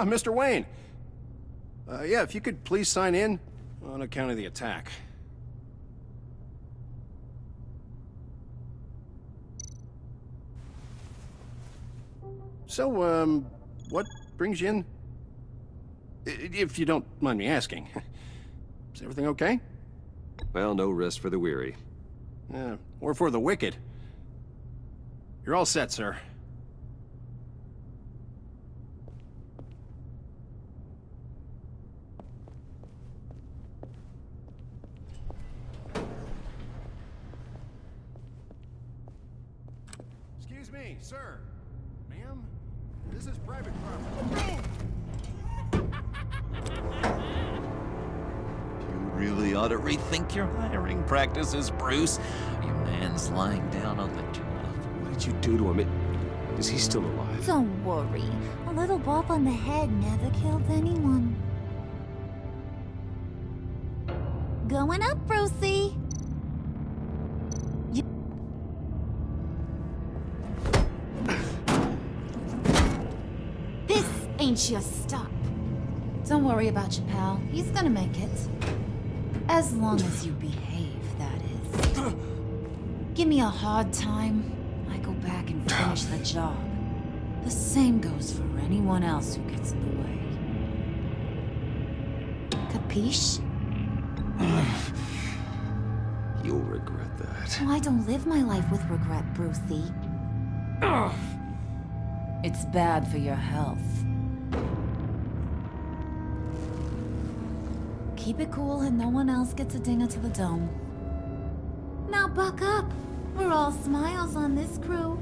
Mr. Wayne. Yeah, if you could please sign in on account of the attack. So, what brings you in? If you don't mind me asking. Is everything okay? Well, no rest for the weary. Or for the wicked. You're all set, sir. Excuse me, sir. Ma'am? This is private property. You really ought to rethink your hiring practices, Bruce. Your man's lying down on the job. What did you do to him? Is he still alive? Don't worry. A little bump on the head never killed anyone. Going up, Brucey. This ain't your stop. Don't worry about your pal. He's gonna make it. As long as you behave, that is. Give me a hard time, I go back and finish the job. The same goes for anyone else who gets in the way. Capiche? You'll regret that. Oh, I don't live my life with regret, Brucey. It's bad for your health. Keep it cool and no one else gets a dinger to the dome. Now buck up. We're all smiles on this crew.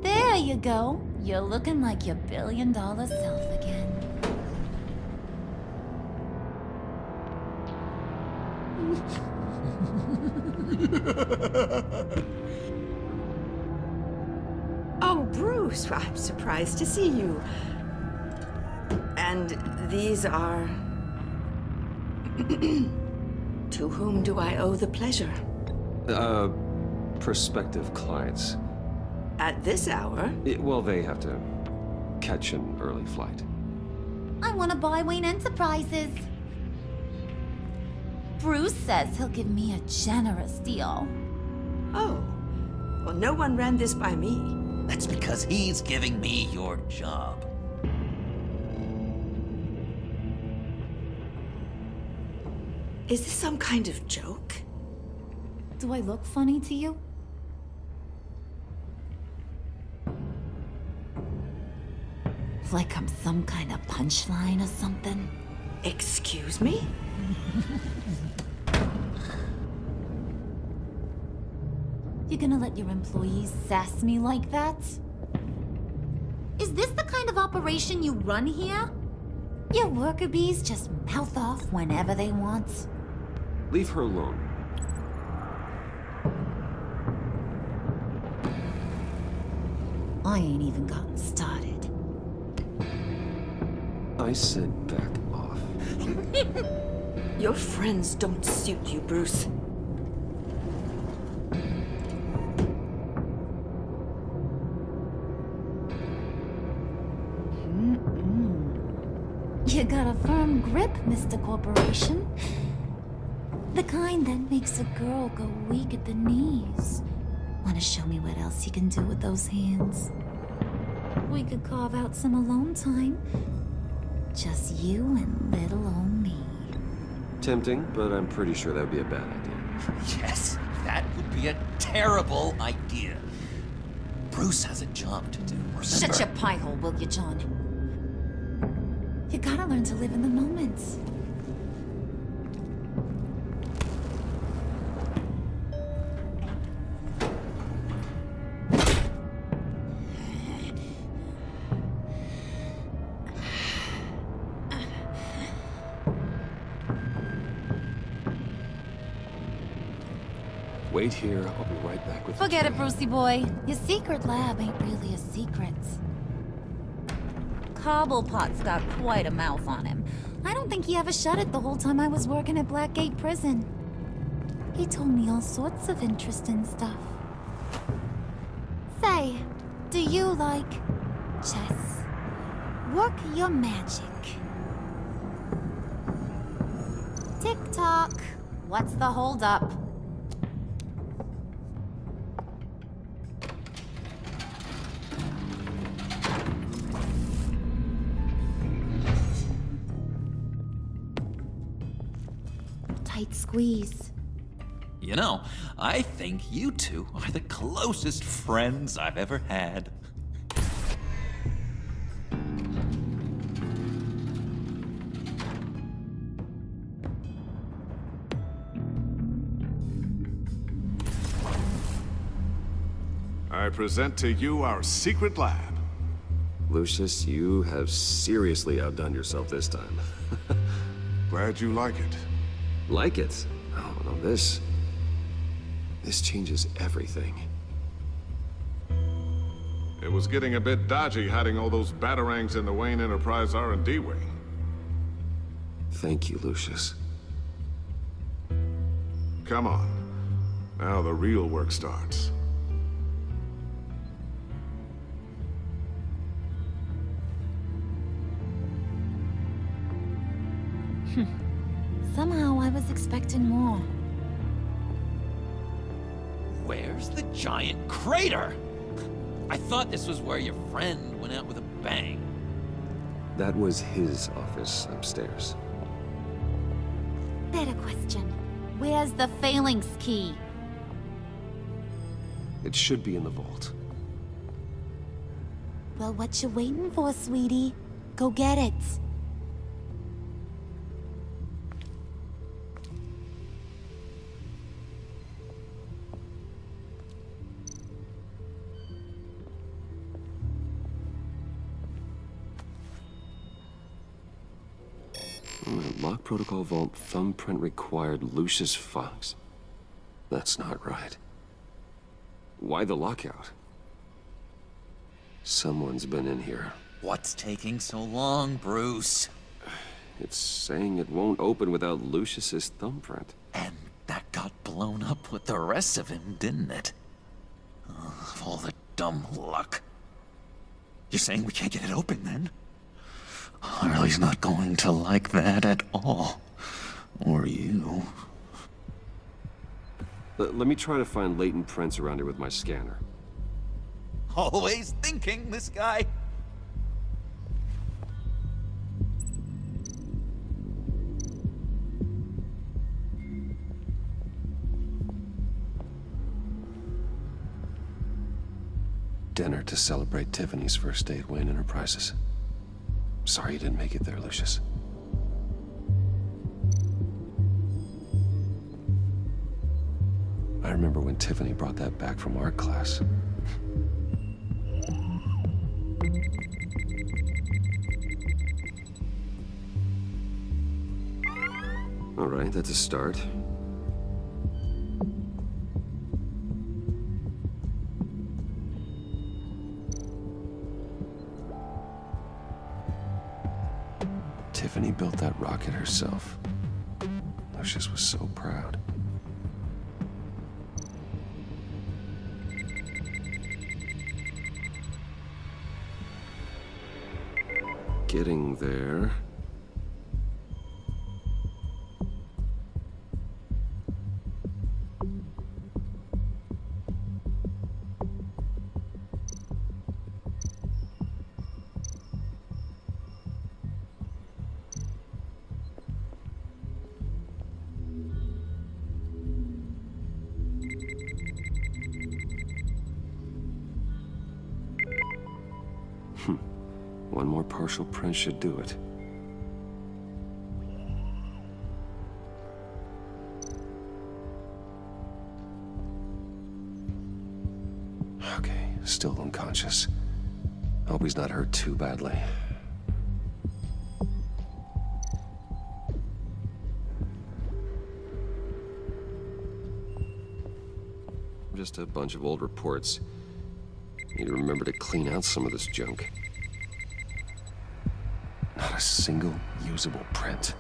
There you go. You're looking like your billion-dollar self again. Oh, Bruce, I'm surprised to see you. And these are... To whom do I owe the pleasure? Prospective clients. At this hour? Well, they have to catch an early flight. I want to buy Wayne Enterprises. Bruce says he'll give me a generous deal. Oh. Well, no one ran this by me. That's because he's giving me your job. Is this some kind of joke? Do I look funny to you? Like I'm some kind of punchline or something? Excuse me? You gonna let your employees sass me like that? Is this the kind of operation you run here? Your worker bees just mouth off whenever they want. Leave her alone. I ain't even gotten started. I said back off. Your friends don't suit you, Bruce. You got a firm grip, Mr. Corporation. The kind that makes a girl go weak at the knees. Wanna show me what else you can do with those hands? We could carve out some alone time. Just you and little old me. Tempting, but I'm pretty sure that would be a bad idea. Yes, that would be a terrible idea. Bruce has a job to do, remember? Shut your pie hole, will you, John? You gotta learn to live in the moment. Wait here, I'll be right back with Forget it, Brucey boy. Your secret lab ain't really a secret. Cobblepot's got quite a mouth on him. I don't think he ever shut it the whole time I was working at Blackgate Prison. He told me all sorts of interesting stuff. Say, do you like chess? Work your magic. Tick-tock. What's the holdup? Tight squeeze. You know, I think you two are the closest friends I've ever had. I present to you our secret lab. Lucius, you have seriously outdone yourself this time. Glad you like it. Like it? Oh, no, this changes everything. It was getting a bit dodgy hiding all those batarangs in the Wayne Enterprise R&D wing. Thank you, Lucius. Come on. Now the real work starts. Somehow I was expecting more. Where's the giant crater? I thought this was where your friend went out with a bang. That was his office upstairs. Better question. Where's the phalanx key? It should be in the vault. Well, what you waiting for, sweetie? Go get it. Lock protocol vault thumbprint required Lucius Fox. That's not right. Why the lockout? Someone's been in here. What's taking so long, Bruce? It's saying it won't open without Lucius's thumbprint. And that got blown up with the rest of him, didn't it? Of all the dumb luck. You're saying we can't get it open, then? Harley's not going to like that at all. Or you. Let me try to find latent prints around here with my scanner. Always thinking, this guy. Dinner to celebrate Tiffany's first day at Wayne Enterprises. Sorry you didn't make it there, Lucius. I remember when Tiffany brought that back from art class. All right, that's a start. Tiffany built that rocket herself. Lucius was so proud. Getting there. One more partial print should do it. Okay, still unconscious. Hope he's not hurt too badly. Just a bunch of old reports. Need to remember to clean out some of this junk. Not a single usable print.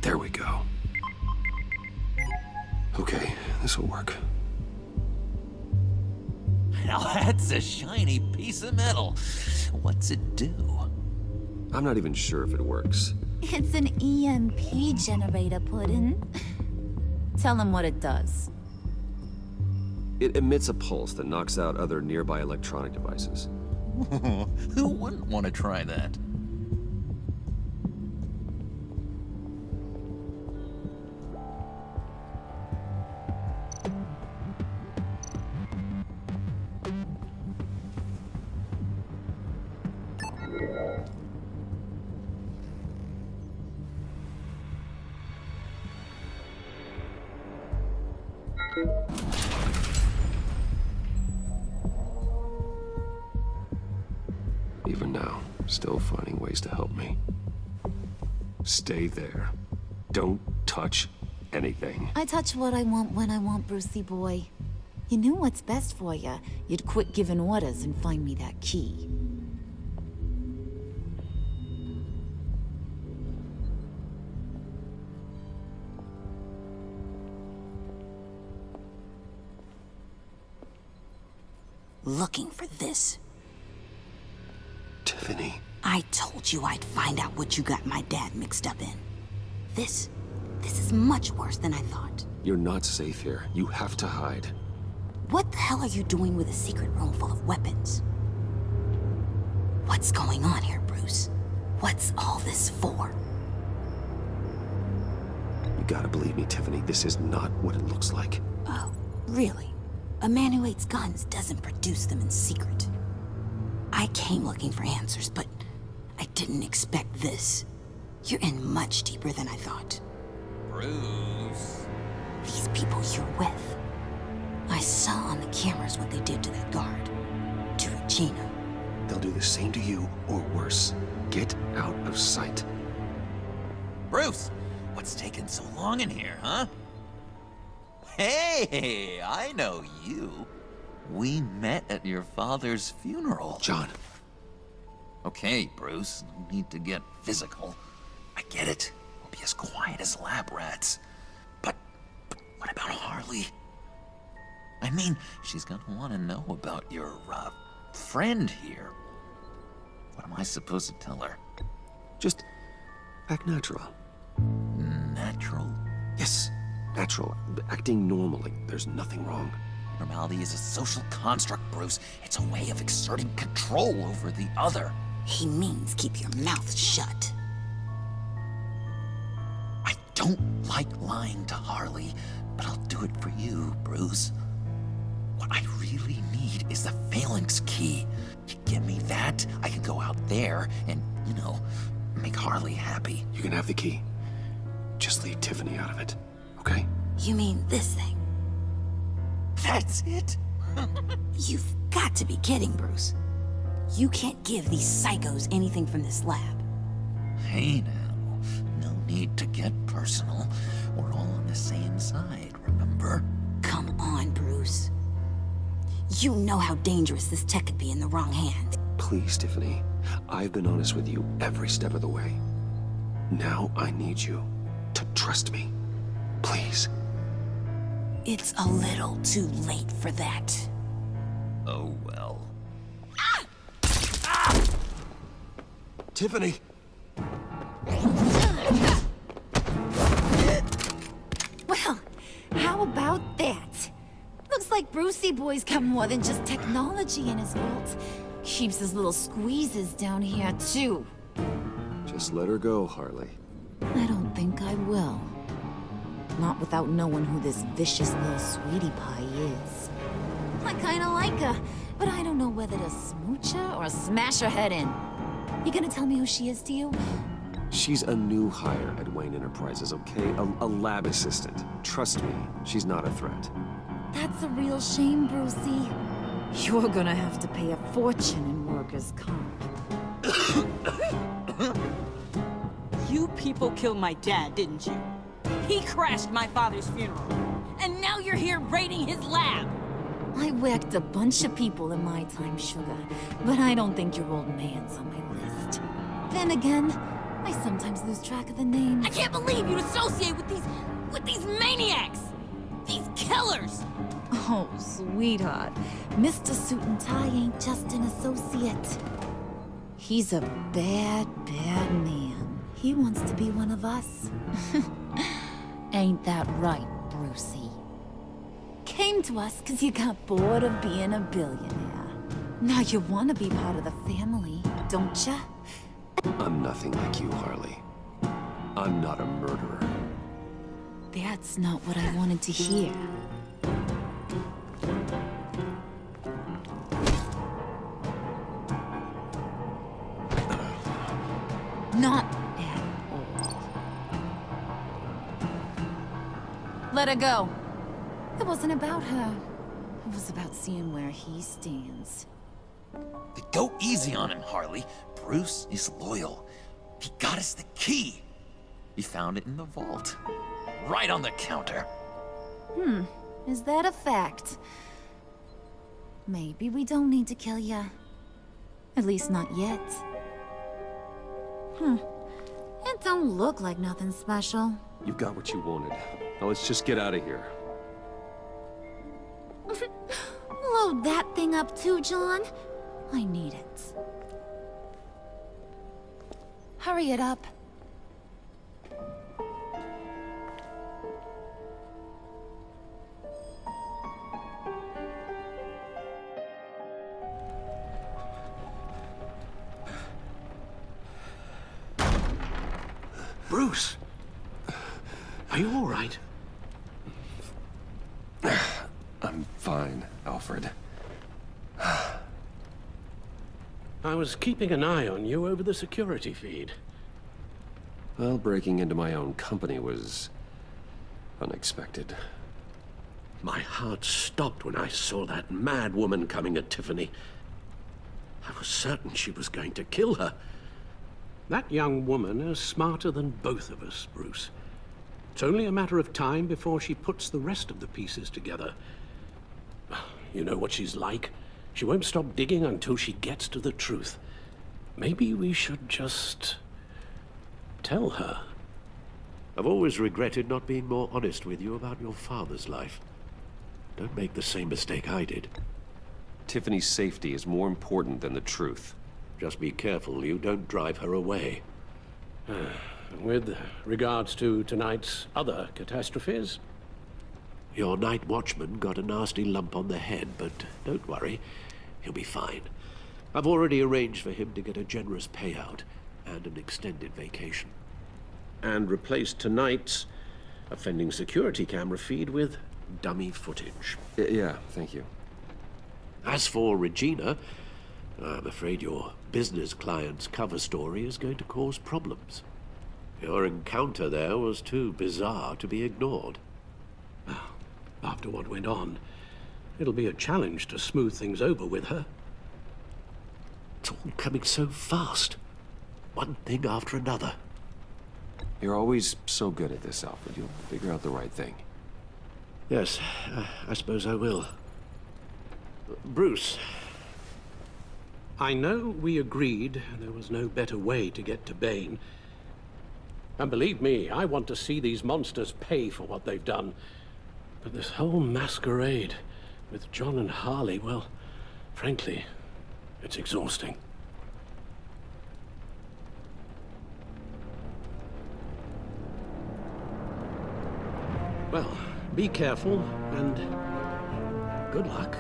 There we go. Okay, this'll work. Now that's a shiny piece of metal. What's it do? I'm not even sure if it works. It's an EMP generator, Puddin'. Tell him what it does. It emits a pulse that knocks out other nearby electronic devices. Who wouldn't want to try that? Even now, still finding ways to help me. Stay there. Don't touch anything. I touch what I want when I want, Brucey boy. You knew what's best for you. You'd quit giving orders and find me that key. Looking for this. Tiffany. I told you I'd find out what you got my dad mixed up in. This is much worse than I thought. You're not safe here. You have to hide. What the hell are you doing with a secret room full of weapons? What's going on here, Bruce? What's all this for? You gotta believe me, Tiffany. This is not what it looks like. Oh, really? A man who hates guns doesn't produce them in secret. I came looking for answers, but I didn't expect this. You're in much deeper than I thought. Bruce. These people you're with. I saw on the cameras what they did to that guard. To Regina. They'll do the same to you, or worse. Get out of sight. Bruce, what's taking so long in here, huh? Hey, I know you. We met at your father's funeral. John. Okay, Bruce, no need to get physical. I get it. We'll be as quiet as lab rats. But what about Harley? I mean, she's gonna want to know about your, friend here. What am I supposed to tell her? Just act natural. Natural? Yes, natural. Acting normally. There's nothing wrong. Normality is a social construct, Bruce. It's a way of exerting control over the other. He means keep your mouth shut. I don't like lying to Harley, but I'll do it for you, Bruce. What I really need is the phalanx key. You give me that, I can go out there and, make Harley happy. You can have the key. Just leave Tiffany out of it, okay? You mean this thing? That's it? You've got to be kidding, Bruce. You can't give these psychos anything from this lab. Hey now, no need to get personal. We're all on the same side, remember? Come on, Bruce. You know how dangerous this tech could be in the wrong hands. Please, Tiffany. I've been honest with you every step of the way. Now I need you to trust me. Please. It's a little too late for that. Oh well. Tiffany! Well, how about that? Looks like Brucey boy's got more than just technology in his vault. Keeps his little squeezes down here, too. Just let her go, Harley. I don't think I will. Not without knowing who this vicious little sweetie pie is. I kinda like her, but I don't know whether to smooch her or smash her head in. You gonna tell me who she is to you? She's a new hire at Wayne Enterprises, okay? A lab assistant. Trust me, she's not a threat. That's a real shame, Brucey. You're gonna have to pay a fortune in workers' comp. You people killed my dad, didn't you? He crashed my father's funeral. And now you're here raiding his lab! I whacked a bunch of people in my time, sugar, but I don't think your old man's on my list. Then again, I sometimes lose track of the names. I can't believe you'd associate with these maniacs! These killers! Oh, sweetheart. Mr. Suit and Tie ain't just an associate. He's a bad, bad man. He wants to be one of us. Ain't that right, Brucey? Came to us because you got bored of being a billionaire. Now you want to be part of the family, don't ya? I'm nothing like you, Harley. I'm not a murderer. That's not what I wanted to hear. Not at all. Let her go. It wasn't about her. It was about seeing where he stands. Go easy on him, Harley. Bruce is loyal. He got us the key. He found it in the vault. Right on the counter. Is that a fact? Maybe we don't need to kill ya. At least not yet. It don't look like nothing special. You got what you wanted. Now let's just get out of here. Load that thing up too, John. I need it. Hurry it up. Bruce! Are you all right? I'm fine, Alfred. I was keeping an eye on you over the security feed. Well, breaking into my own company was unexpected. My heart stopped when I saw that mad woman coming at Tiffany. I was certain she was going to kill her. That young woman is smarter than both of us, Bruce. It's only a matter of time before she puts the rest of the pieces together. You know what she's like. She won't stop digging until she gets to the truth. Maybe we should just tell her. I've always regretted not being more honest with you about your father's life. Don't make the same mistake I did. Tiffany's safety is more important than the truth. Just be careful you don't drive her away. With regards to tonight's other catastrophes, Your night watchman got a nasty lump on the head, but don't worry, he'll be fine. I've already arranged for him to get a generous payout and an extended vacation. and replaced tonight's offending security camera feed with dummy footage. Yeah, thank you. As for Regina, I'm afraid your business client's cover story is going to cause problems. Your encounter there was too bizarre to be ignored. After what went on, it'll be a challenge to smooth things over with her. It's all coming so fast. One thing after another. You're always so good at this, Alfred. You'll figure out the right thing. Yes, I suppose I will. Bruce. I know we agreed there was no better way to get to Bane. And believe me, I want to see these monsters pay for what they've done. But this whole masquerade with John and Harley, well, frankly, it's exhausting. Well, be careful and good luck.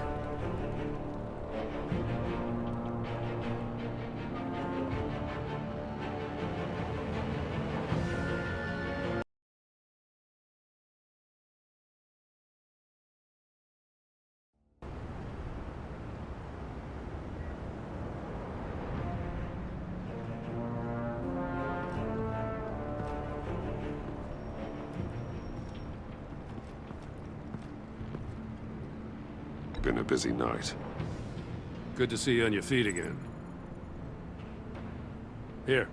Been a busy night. Good to see you on your feet again. Here.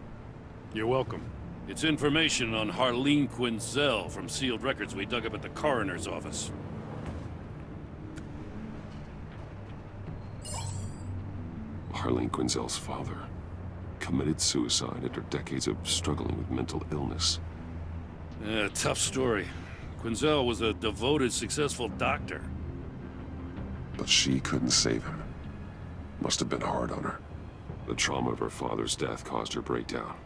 You're welcome. It's information on Harleen Quinzel from sealed records we dug up at the coroner's office. Harleen Quinzel's father. committed suicide after decades of struggling with mental illness. Yeah, tough story. Quinzel was a devoted, successful doctor. But she couldn't save him. Must have been hard on her. The trauma of her father's death caused her breakdown.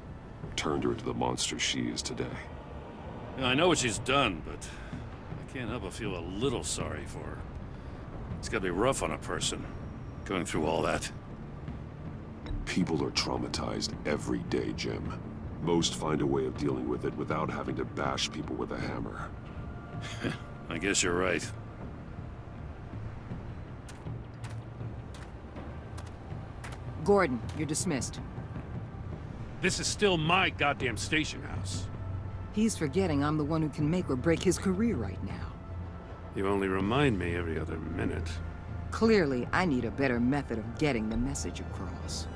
Turned her into the monster she is today. Yeah, I know what she's done, but I can't help but feel a little sorry for her. It's gotta be rough on a person, going through all that. People are traumatized every day, Jim. Most find a way of dealing with it without having to bash people with a hammer. I guess you're right. Gordon, you're dismissed. This is still my goddamn station house. He's forgetting I'm the one who can make or break his career right now. You only remind me every other minute. Clearly, I need a better method of getting the message across.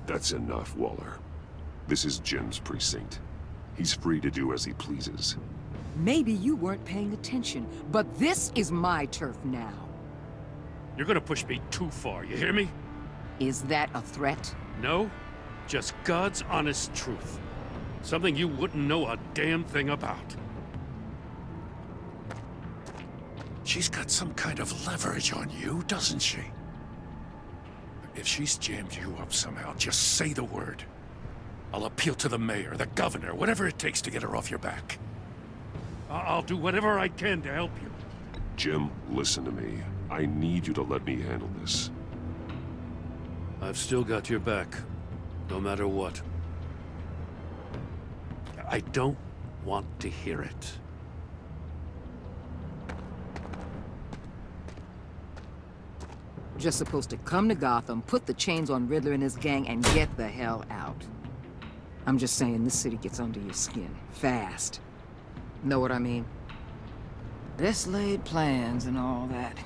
That's enough, Waller. This is Jim's precinct. He's free to do as he pleases. Maybe you weren't paying attention, but this is my turf now. You're gonna push me too far, you hear me? Is that a threat? No, just God's honest truth. Something you wouldn't know a damn thing about. She's got some kind of leverage on you, doesn't she? If she's jammed you up somehow, just say the word. I'll appeal to the mayor, the governor, whatever it takes to get her off your back. I'll do whatever I can to help you. Jim, listen to me. I need you to let me handle this. I've still got your back, no matter what. I don't want to hear it. Just supposed to come to Gotham, put the chains on Riddler and his gang, and get the hell out. I'm just saying, this city gets under your skin. Fast. Know what I mean? Best laid plans and all that.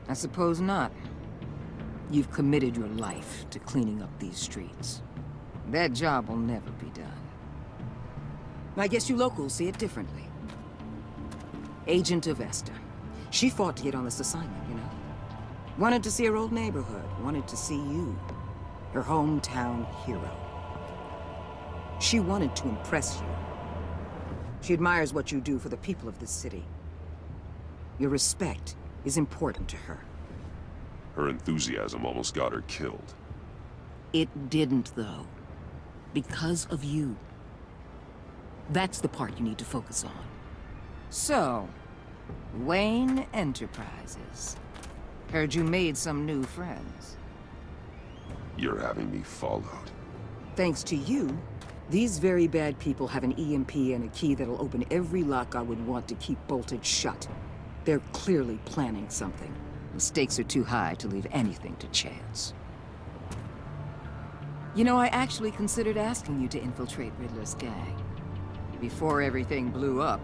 I suppose not. You've committed your life to cleaning up these streets. That job will never be done. I guess you locals see it differently. Agent Avesta. She fought to get on this assignment, you know? Wanted to see her old neighborhood. Wanted to see you. Her hometown hero. She wanted to impress you. She admires what you do for the people of this city. Your respect is important to her. Her enthusiasm almost got her killed. It didn't, though. Because of you. That's the part you need to focus on. So, Wayne Enterprises. Heard you made some new friends. You're having me followed. Thanks to you, these very bad people have an EMP and a key that'll open every lock I would want to keep bolted shut. They're clearly planning something. The stakes are too high to leave anything to chance. You know, I actually considered asking you to infiltrate Riddler's gang. Before everything blew up,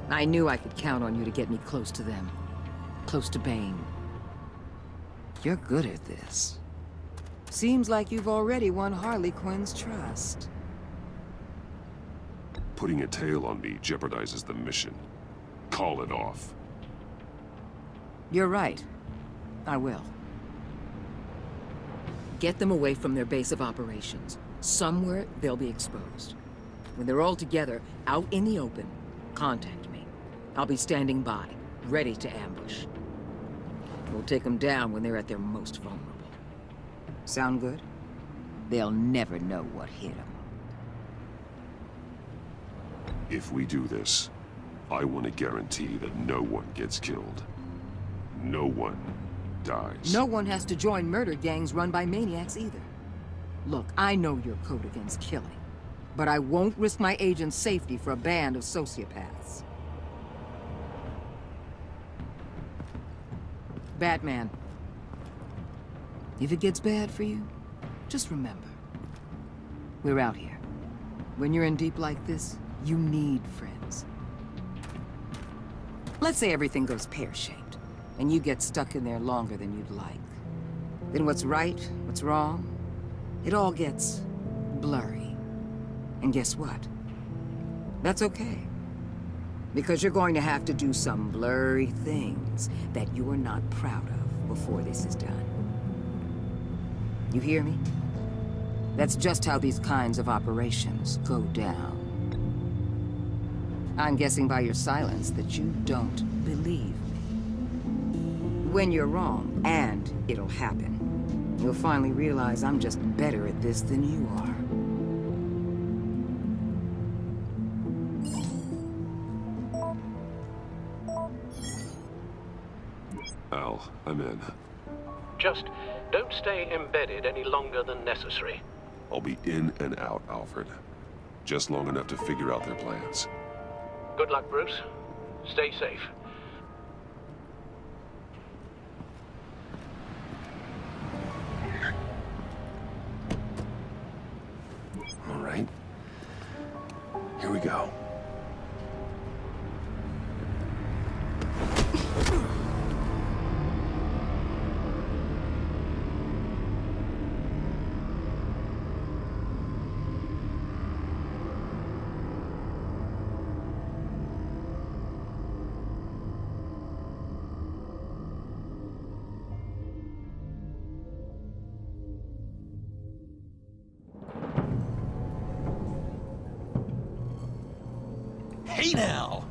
I knew I could count on you to get me close to them. Close to Bane. You're good at this. Seems like you've already won Harley Quinn's trust. Putting a tail on me jeopardizes the mission. Call it off. You're right. I will. Get them away from their base of operations. Somewhere they'll be exposed. When they're all together, out in the open, contact me. I'll be standing by, ready to ambush. We'll take them down when they're at their most vulnerable. Sound good? They'll never know what hit them. If we do this, I want to guarantee that no one gets killed. No one dies. No one has to join murder gangs run by maniacs either. Look, I know your code against killing, but I won't risk my agent's safety for a band of sociopaths. Batman. If it gets bad for you, just remember, we're out here. When you're in deep like this, you need friends. Let's say everything goes pear-shaped, and you get stuck in there longer than you'd like. Then what's right, what's wrong, it all gets blurry. And guess what? That's okay. Because you're going to have to do some blurry things that you're not proud of before this is done. You hear me? That's just how these kinds of operations go down. I'm guessing by your silence that you don't believe me. When you're wrong, and it'll happen, you'll finally realize I'm just better at this than you are. Al, I'm in. Just don't stay embedded any longer than necessary. I'll be in and out, Alfred. Just long enough to figure out their plans. Good luck, Bruce. Stay safe. All right. Here we go. Hey now!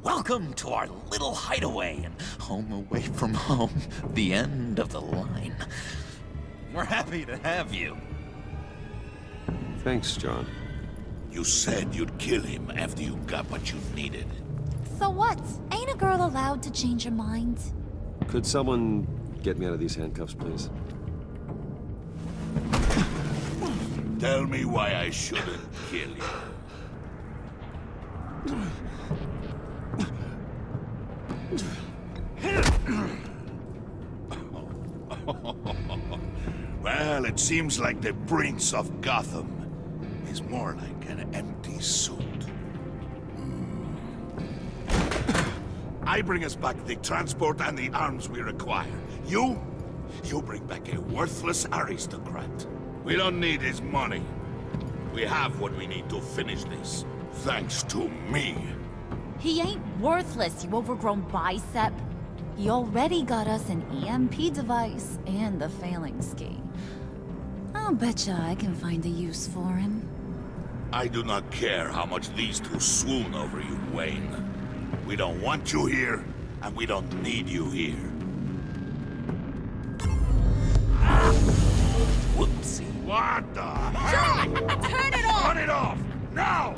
Welcome to our little hideaway and home away from home, the end of the line. We're happy to have you. Thanks, John. You said you'd kill him after you got what you needed. So what? Ain't a girl allowed to change her mind? Could someone get me out of these handcuffs, please? Tell me why I shouldn't kill you. Well, it seems like the Prince of Gotham is more like an empty suit. I bring us back the transport and the arms we require. You bring back a worthless aristocrat. We don't need his money. We have what we need to finish this, thanks to me. He ain't worthless, you overgrown bicep. He already got us an EMP device and the phalanx key. I'll betcha I can find a use for him. I do not care how much these two swoon over you, Wayne. We don't want you here, and we don't need you here. Whoopsie. What the hell? Turn it off! Turn it off! Now!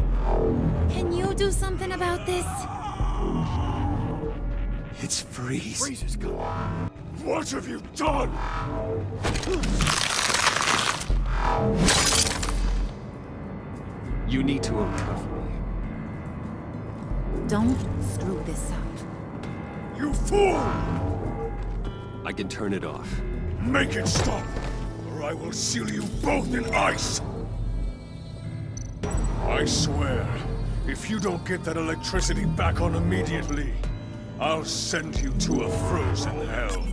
Can you do something about this? It's Freeze. Freeze is gone. What have you done? You need to uncuff me. Don't screw this up. You fool! I can turn it off. Make it stop, or I will seal you both in ice! I swear, if you don't get that electricity back on immediately, I'll send you to a frozen hell.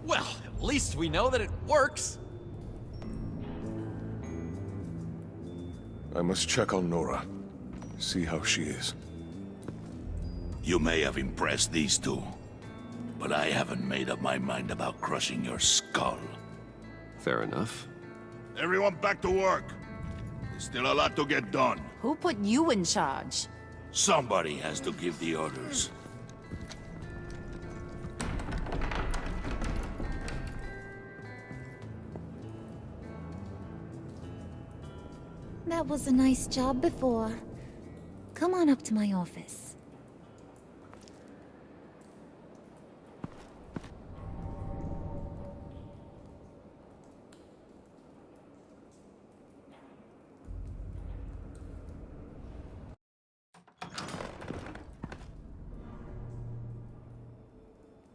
Well, at least we know that it works. I must check on Nora. See how she is. You may have impressed these two, but I haven't made up my mind about crushing your skull. Fair enough. Everyone back to work. There's still a lot to get done. Who put you in charge? Somebody has to give the orders. that was a nice job before. Come on up to my office.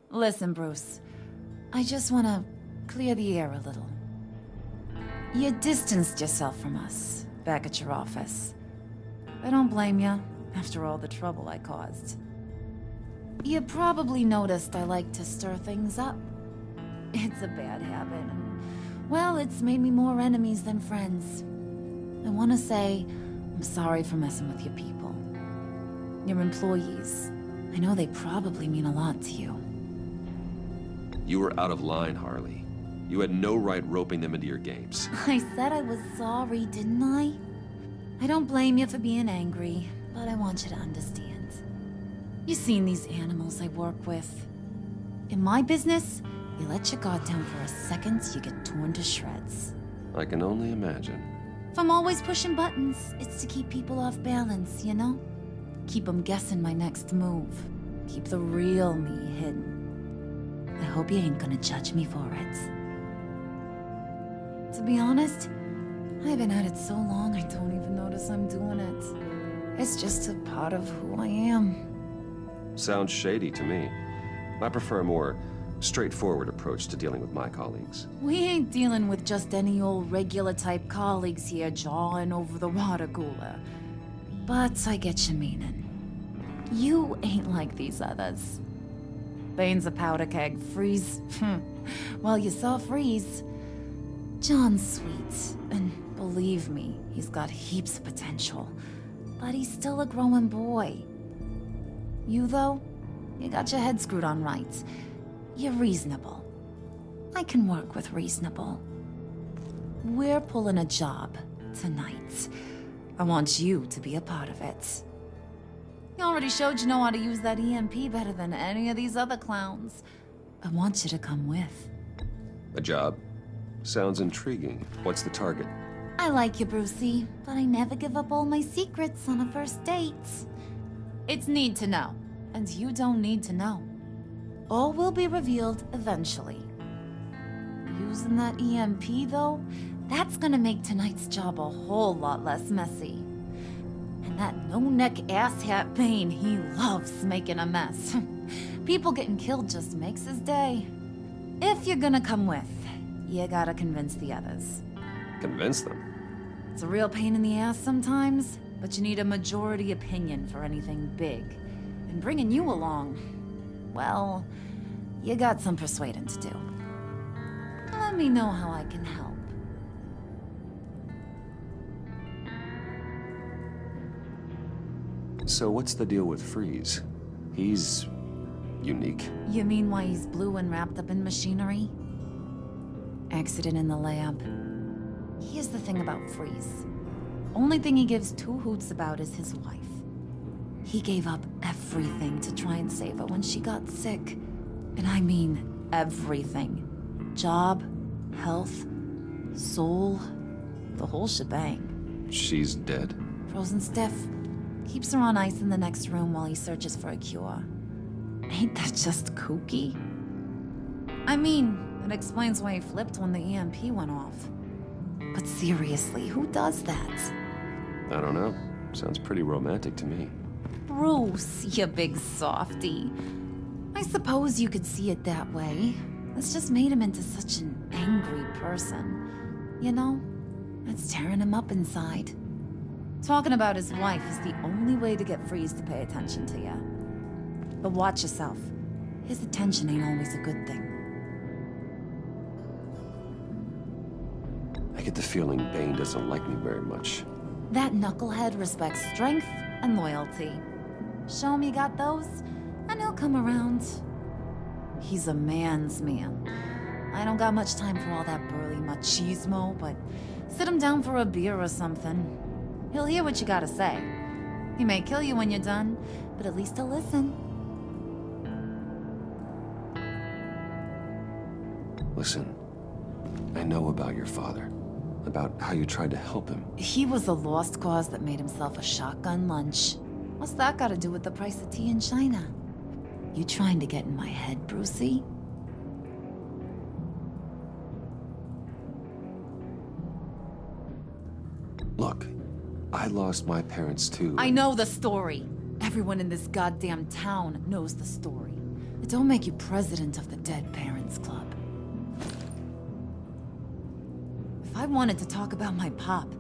Listen, Bruce. I just want to clear the air a little. You distanced yourself from us back at your office. I don't blame you, after all the trouble I caused. You probably noticed I like to stir things up. It's a bad habit, and, well, it's made me more enemies than friends. I want to say I'm sorry for messing with your people. Your employees. I know they probably mean a lot to you. You were out of line, Harley. You had no right roping them into your games. I said I was sorry, didn't I? I don't blame you for being angry, but I want you to understand. You've seen these animals I work with. In my business, you let your guard down for a second, you get torn to shreds. I can only imagine. If I'm always pushing buttons, it's to keep people off balance, you know? Keep them guessing my next move. Keep the real me hidden. I hope you ain't gonna judge me for it. To be honest, I've been at it so long I don't even notice I'm doing it. It's just a part of who I am. Sounds shady to me. I prefer a more straightforward approach to dealing with my colleagues. We ain't dealing with just any old regular type colleagues here jawing over the water cooler. But I get your meaning. You ain't like these others. Bane's a powder keg. Freeze. Well, you saw Freeze. John's sweet, and believe me, he's got heaps of potential. But he's still a growing boy. You, though, you got your head screwed on right. You're reasonable. I can work with reasonable. We're pulling a job tonight. I want you to be a part of it. You already showed you know how to use that EMP better than any of these other clowns. I want you to come with. A job? Sounds intriguing. What's the target? I like you, Brucey, but I never give up all my secrets on a first date. It's need to know, and you don't need to know. All will be revealed eventually. Using that EMP, though, that's gonna make tonight's job a whole lot less messy. And that no-neck asshat Bane, he loves making a mess. People getting killed just makes his day. If you're gonna come with, you gotta convince the others. Convince them? It's a real pain in the ass sometimes, but you need a majority opinion for anything big. And bringing you along, well, you got some persuading to do. Let me know how I can help. So what's the deal with Freeze? He's unique. You mean why he's blue and wrapped up in machinery? Accident in the lab. Here's the thing about Freeze. Only thing he gives two hoots about is his wife. He gave up everything to try and save her when she got sick. And I mean everything. Job, health, soul, the whole shebang. She's dead? Frozen stiff. Keeps her on ice in the next room while he searches for a cure. Ain't that just kooky? I mean, it explains why he flipped when the EMP went off. But seriously, who does that? I don't know. Sounds pretty romantic to me. Bruce, you big softy. I suppose you could see it that way. It's just made him into such an angry person. You know, it's tearing him up inside. Talking about his wife is the only way to get Freeze to pay attention to you. But watch yourself. His attention ain't always a good thing. I get the feeling Bane doesn't like me very much. That knucklehead respects strength and loyalty. Show him you got those, and he'll come around. He's a man's man. I don't got much time for all that burly machismo, but sit him down for a beer or something. He'll hear what you gotta say. He may kill you when you're done, but at least he'll listen. Listen, I know about your father. about how you tried to help him. He was a lost cause that made himself a shotgun lunch. What's that got to do with the price of tea in China? You trying to get in my head, Brucey? Look, I lost my parents too. I know the story. Everyone in this goddamn town knows the story. It don't make you president of the Dead Parents Club. If I wanted to talk about my pop,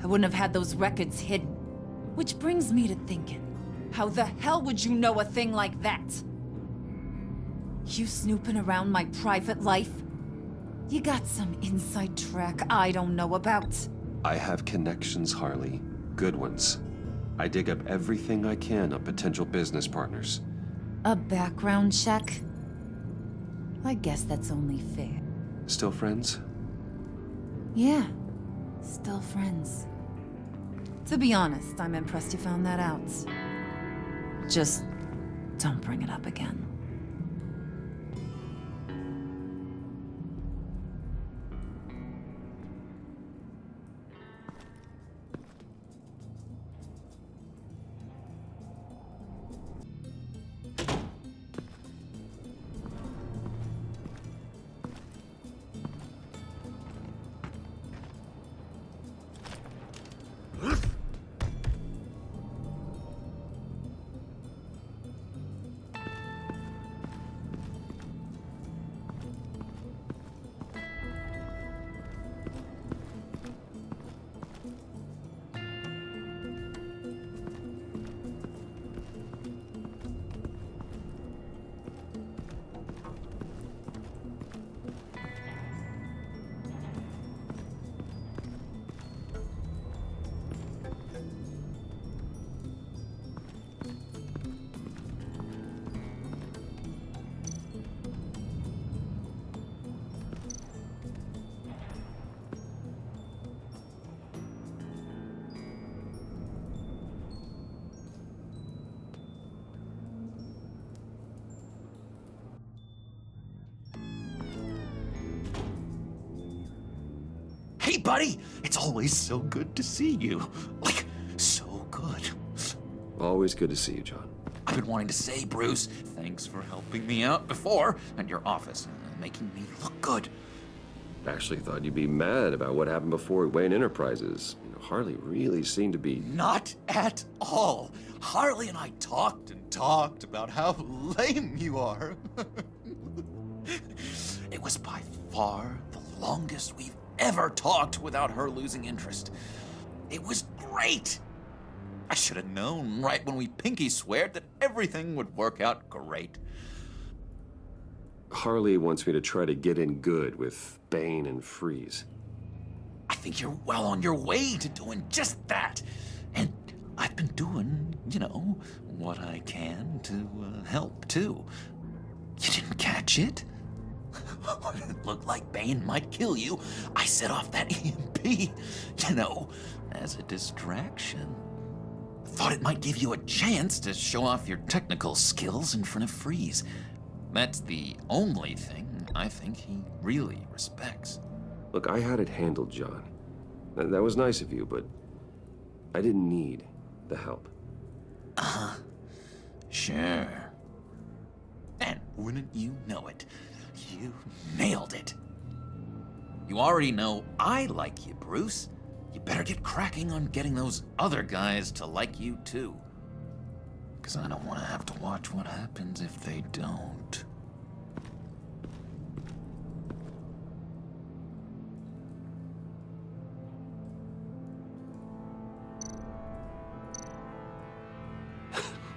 I wouldn't have had those records hidden. Which brings me to thinking, how the hell would you know a thing like that? You snooping around my private life? You got some inside track I don't know about. I have connections, Harley. Good ones. I dig up everything I can on potential business partners. A background check? I guess that's only fair. Still friends? Yeah, still friends. To be honest, I'm impressed you found that out. Just don't bring it up again. Hey, buddy! It's always so good to see you. Like, so good. Always good to see you, John. I've been wanting to say, Bruce, thanks for helping me out before at your office, making me look good. Actually thought you'd be mad about what happened before at Wayne Enterprises. You know, Harley really seemed to be... Not at all. Harley and I talked and talked about how lame you are. It was by far the longest we've ever talked without her losing interest. It was great. I should have known right when we pinky sweared that everything would work out great. Harley wants me to try to get in good with Bane and Freeze. I think you're well on your way to doing just that. And I've been doing, you know, what I can to help, too. You didn't catch it? When it looked like Bane might kill you, I set off that EMP, you know, as a distraction. Thought it might give you a chance to show off your technical skills in front of Freeze. That's the only thing I think he really respects. Look, I had it handled, John. That was nice of you, but I didn't need the help. Sure. And wouldn't you know it, you nailed it. You already know I like you, Bruce. You better get cracking on getting those other guys to like you, too. 'Cause I don't want to have to watch what happens if they don't.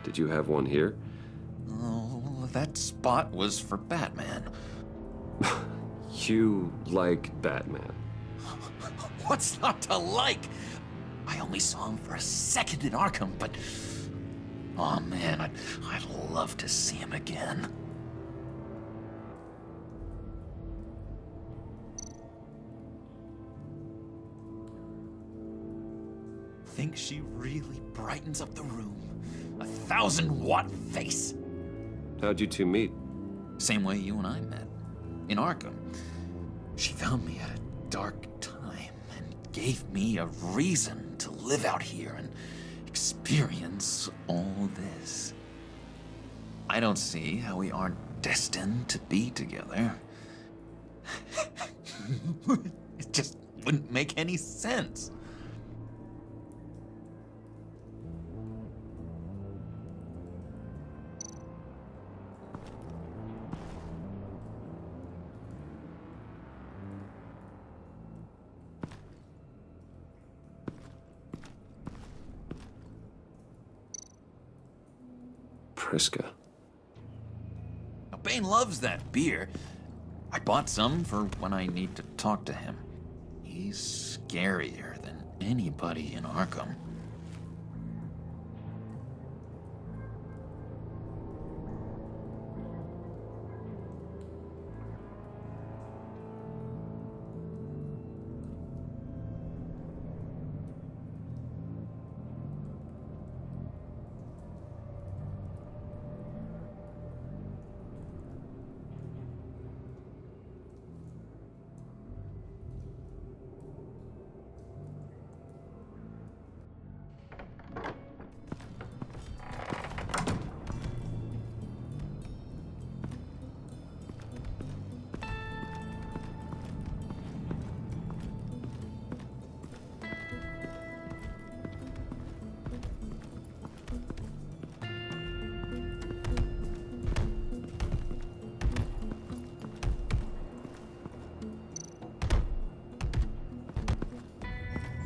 Did you have one here? Oh, that spot was for Batman. You like Batman. What's not to like? I only saw him for a second in Arkham, but... oh man, I'd love to see him again. Think she really brightens up the room. 1,000-watt face. How'd you two meet? Same way you and I met. In Arkham. She found me at a dark time and gave me a reason to live out here and experience all this. I don't see how we aren't destined to be together. It just wouldn't make any sense. Priska. Now, Bane loves that beer. I bought some for when I need to talk to him. He's scarier than anybody in Arkham.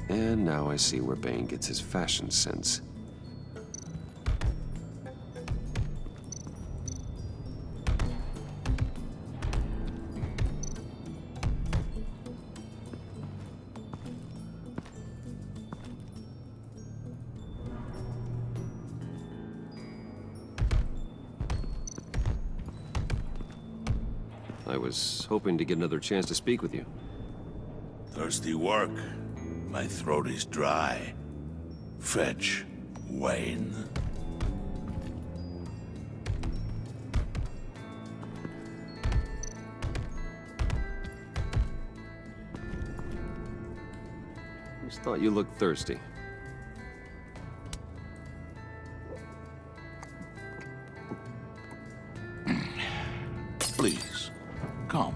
And now I see where Bane gets his fashion sense. I was hoping to get another chance to speak with you. Thirsty work. My throat is dry. Fetch, Wayne. Just thought you looked thirsty. Please, come.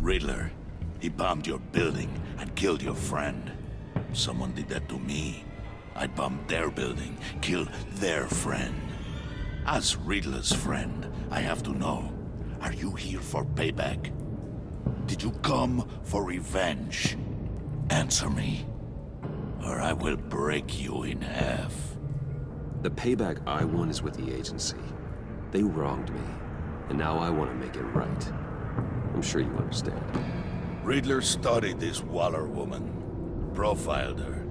Riddler, he bombed your building and killed your friend. Someone did that to me. I'd bomb their building, kill their friend. As Riddler's friend, I have to know, are you here for payback? Did you come for revenge? Answer me, or I will break you in half. The payback I want is with the agency. They wronged me, and now I want to make it right. I'm sure you understand. Riddler studied this Waller woman, profiled her.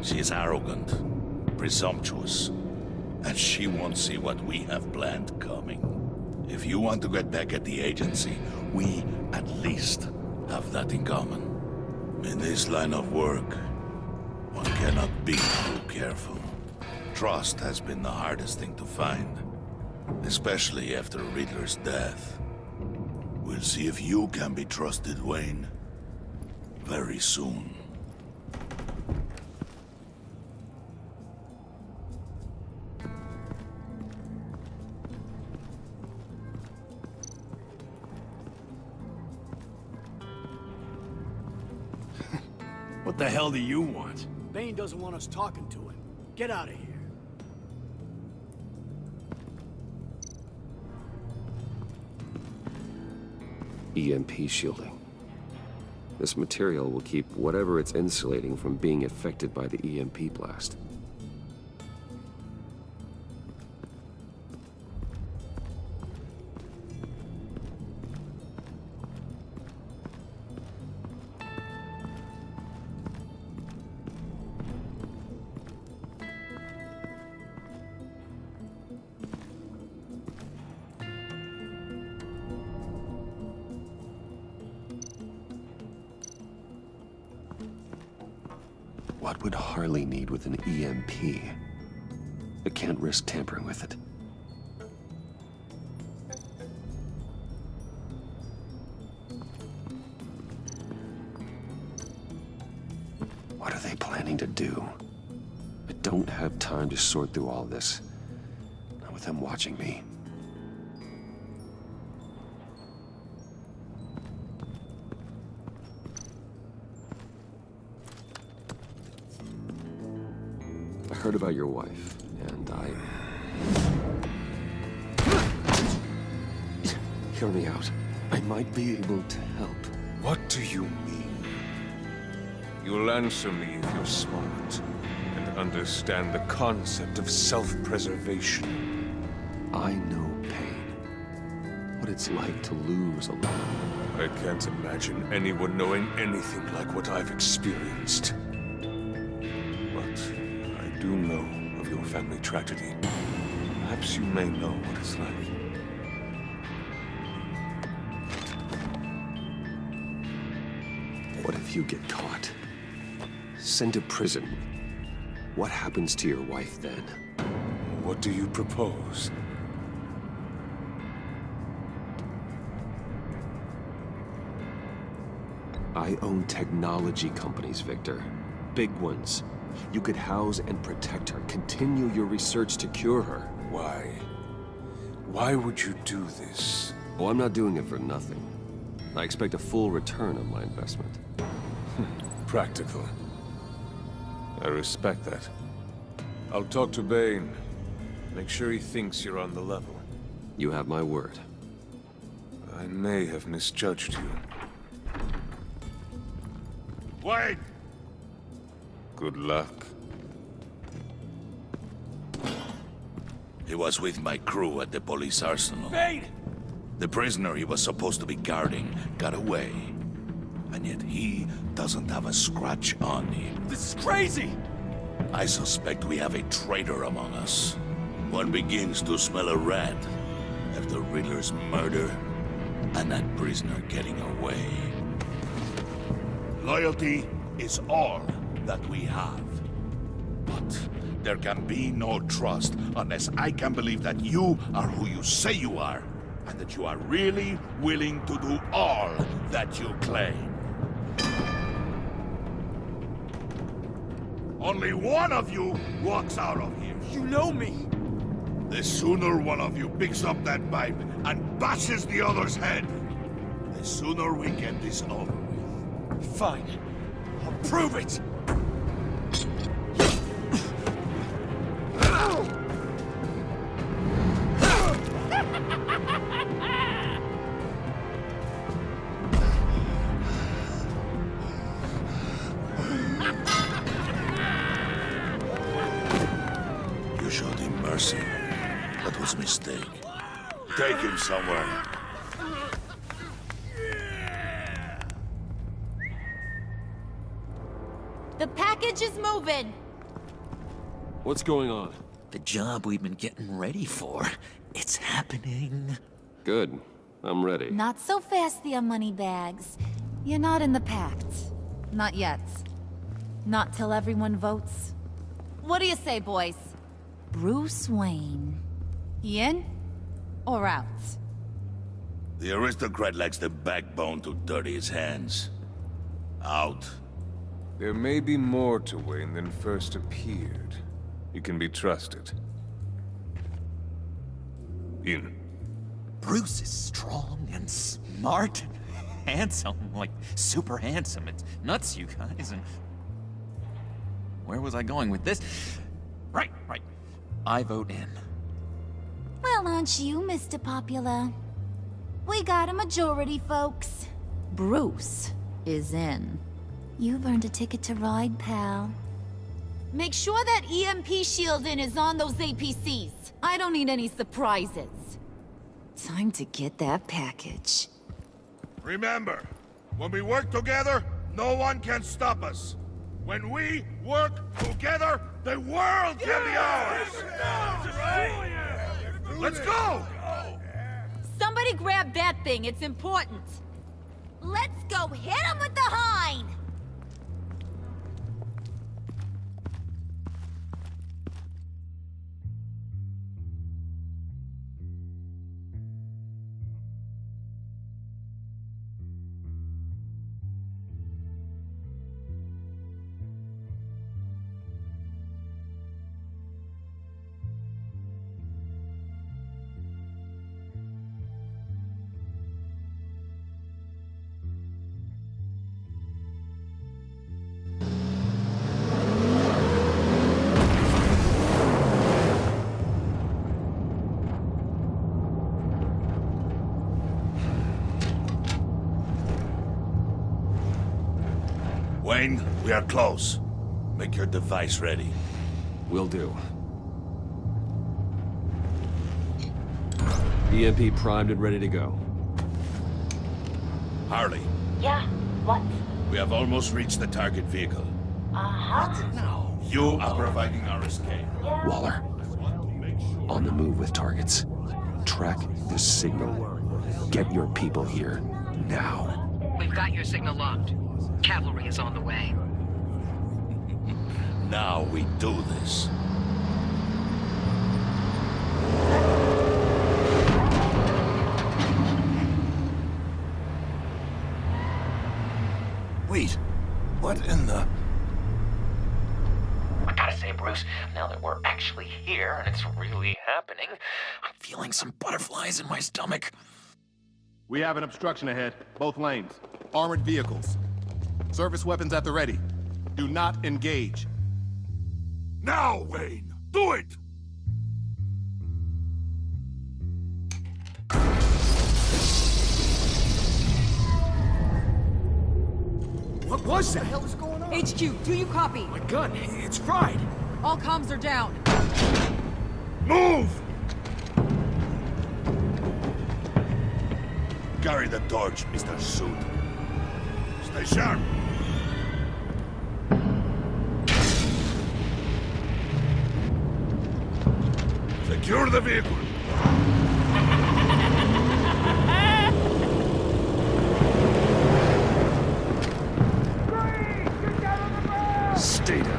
She is arrogant, presumptuous, and she won't see what we have planned coming. If you want to get back at the agency, we at least have that in common. In this line of work, one cannot be too careful. Trust has been the hardest thing to find, especially after Riddler's death. We'll see if you can be trusted, Wayne. Very soon. What the hell do you want? Bane doesn't want us talking to him. Get out of here. EMP shielding. This material will keep whatever it's insulating from being affected by the EMP blast. What would Harley need with an EMP? I can't risk tampering with it. planning to do. I don't have time to sort through all this. Not with them watching me. I heard about your wife, and Hear me out. I might be able to help. What do you mean? You'll answer me if you're smart and understand the concept of self-preservation. I know pain. What it's like to lose a loved one. I can't imagine anyone knowing anything like what I've experienced. But I do know of your family tragedy. Perhaps you may know what it's like. What if you get caught? Sent to prison? What happens to your wife then? What do you propose? I own technology companies, Victor. Big ones. You could house and protect her, continue your research to cure her. Why? Why would you do this? Oh, I'm not doing it for nothing. I expect a full return on my investment. Practical. I respect that. I'll talk to Bane. Make sure he thinks you're on the level. You have my word. I may have misjudged you. Wait! Good luck. He was with my crew at the police arsenal. Bane! The prisoner he was supposed to be guarding got away. And yet he doesn't have a scratch on him. This is crazy! I suspect we have a traitor among us. One begins to smell a rat after Riddler's murder and that prisoner getting away. Loyalty is all that we have. But there can be no trust unless I can believe that you are who you say you are, and that you are really willing to do all that you claim. Only one of you walks out of here. You know me! The sooner one of you picks up that pipe and bashes the other's head, the sooner we get this over with. Fine. I'll prove it! You showed him mercy. That was a mistake. Take him somewhere. The package is moving! What's going on? The job we've been getting ready for. It's happening. Good. I'm ready. Not so fast, the Moneybags. You're not in the Pact. Not yet. Not till everyone votes. What do you say, boys? Bruce Wayne. In or out? The aristocrat lacks the backbone to dirty his hands. Out. There may be more to Wayne than first appeared. You can be trusted. In. Bruce is strong and smart and handsome, like super handsome. It's nuts, you guys. And where was I going with this? Right. I vote in. Well, aren't you, Mr. Popular? We got a majority, folks. Bruce is in. You've earned a ticket to ride, pal. Make sure that EMP shielding is on those APCs. I don't need any surprises. Time to get that package. Remember, when we work together, no one can stop us. When we work together, the world can be ours! Let's go! Somebody grab that thing, it's important. Let's go hit him with the hind! Wayne, we are close. Make your device ready. Will do. EMP primed and ready to go. Harley, Yeah, what? we have almost reached the target vehicle. No. You are providing our escape. Waller, on the move with targets. Track the signal. Get your people here, now. We've got your signal locked. Cavalry is on the way. Now we do this. Wait, what in the... I gotta say, Bruce, now that we're actually here and it's really happening, I'm feeling some butterflies in my stomach. We have an obstruction ahead, both lanes. Armored vehicles. Service weapons at the ready. Do not engage. Now, Wayne! Do it! What was that? What the hell is going on? HQ, do you copy? My gun, it's fried. All comms are down. Move! Carry the torch, Mr. Suit. Stay sharp. Secure the vehicle. Stay down.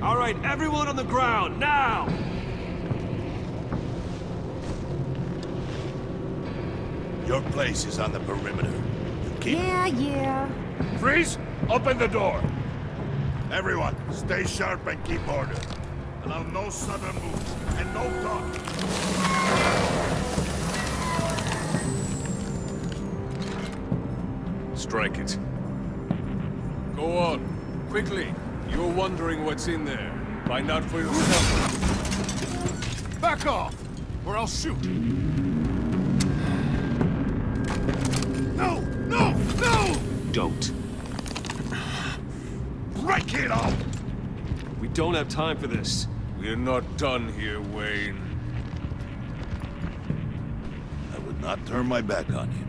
All right, everyone on the ground, now! Your place is on the perimeter. You keep... Yeah. Freeze! Open the door! Everyone, stay sharp and keep order. Allow no sudden moves, and no talking. Strike it. Go on, quickly. You're wondering what's in there. Find out for yourself. Back off, or I'll shoot. No! No! No! Don't. Break it up! We don't have time for this. We're not done here, Wayne. I would not turn my back on you.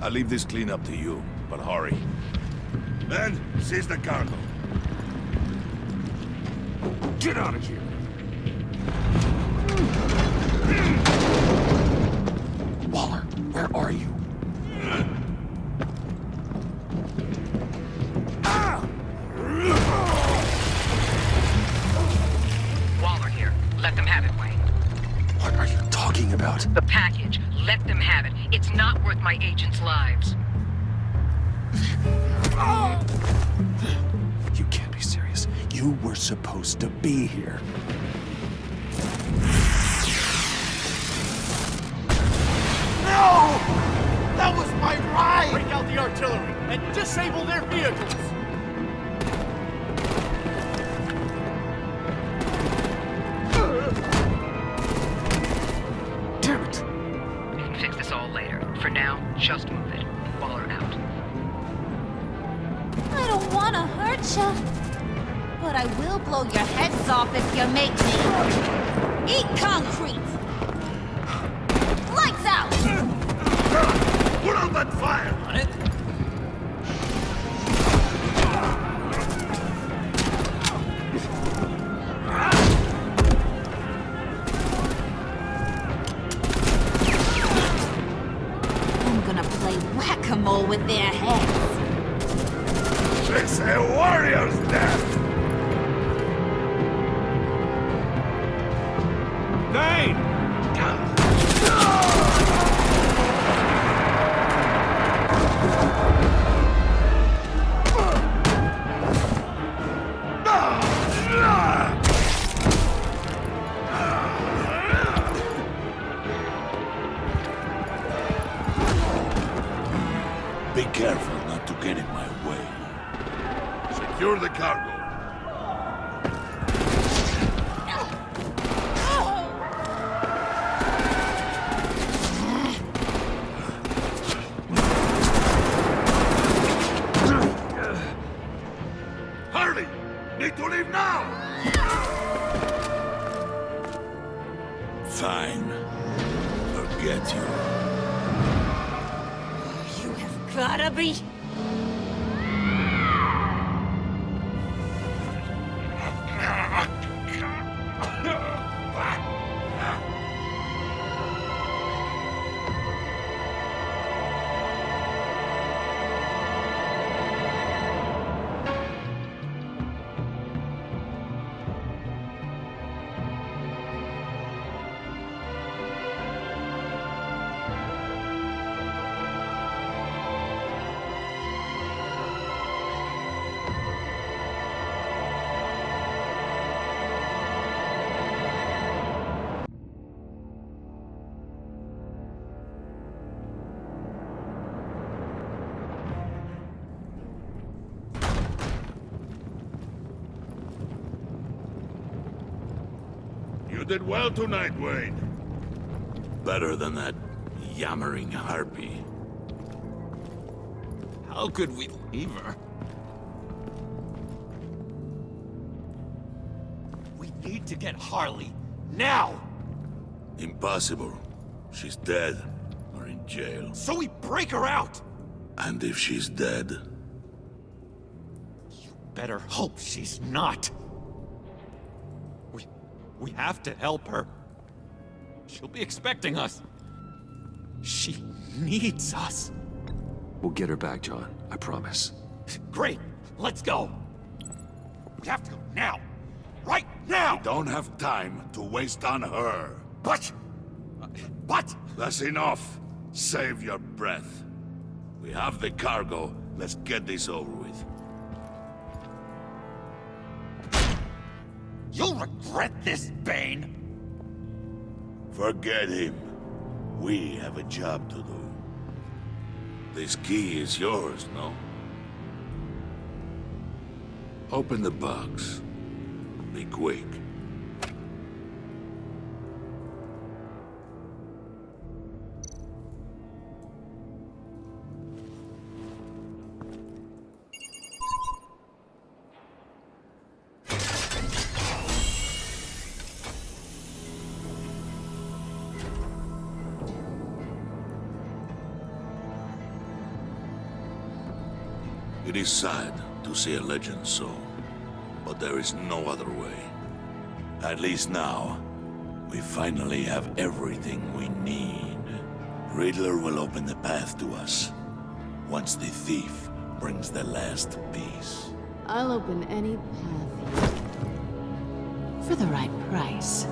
I'll leave this cleanup to you, but hurry. Ben, seize the cargo. Get out of here! Waller, where are you? Waller here. Let them have it, Wayne. What are you talking about? The package. Let them have it. It's not worth my agents' lives. You can't be serious. You were supposed to be here. No! That was my ride! Break out the artillery and disable their vehicles! Damn it! We can fix this all later. For now, just move it. Waller out. I don't want to hurt you, but I will blow your heads off if you make me. Eat concrete! Lights out! Put out that fire! On it? I'm gonna play whack-a-mole with their heads. It's a warrior's death! Nate! Secure the cargo. Hurry! Need to leave now! Fine. Forget you. You have gotta be... You did well tonight, Wayne. Better than that yammering harpy. How could we leave her? We need to get Harley, now! Impossible. She's dead, or in jail. So we break her out! And if she's dead? Better hope she's not. We have to help her. She'll be expecting us. She needs us. We'll get her back, John. I promise. Great. Let's go. We have to go now. Right now! We don't have time to waste on her. But... That's enough. Save your breath. We have the cargo. Let's get this over with. You'll regret this, Bane! Forget him. We have a job to do. This key is yours, no? Open the box. Be quick. It is sad to see a legend so, but there is no other way. At least now, we finally have everything we need. Riddler will open the path to us, once the thief brings the last piece. I'll open any path for the right price.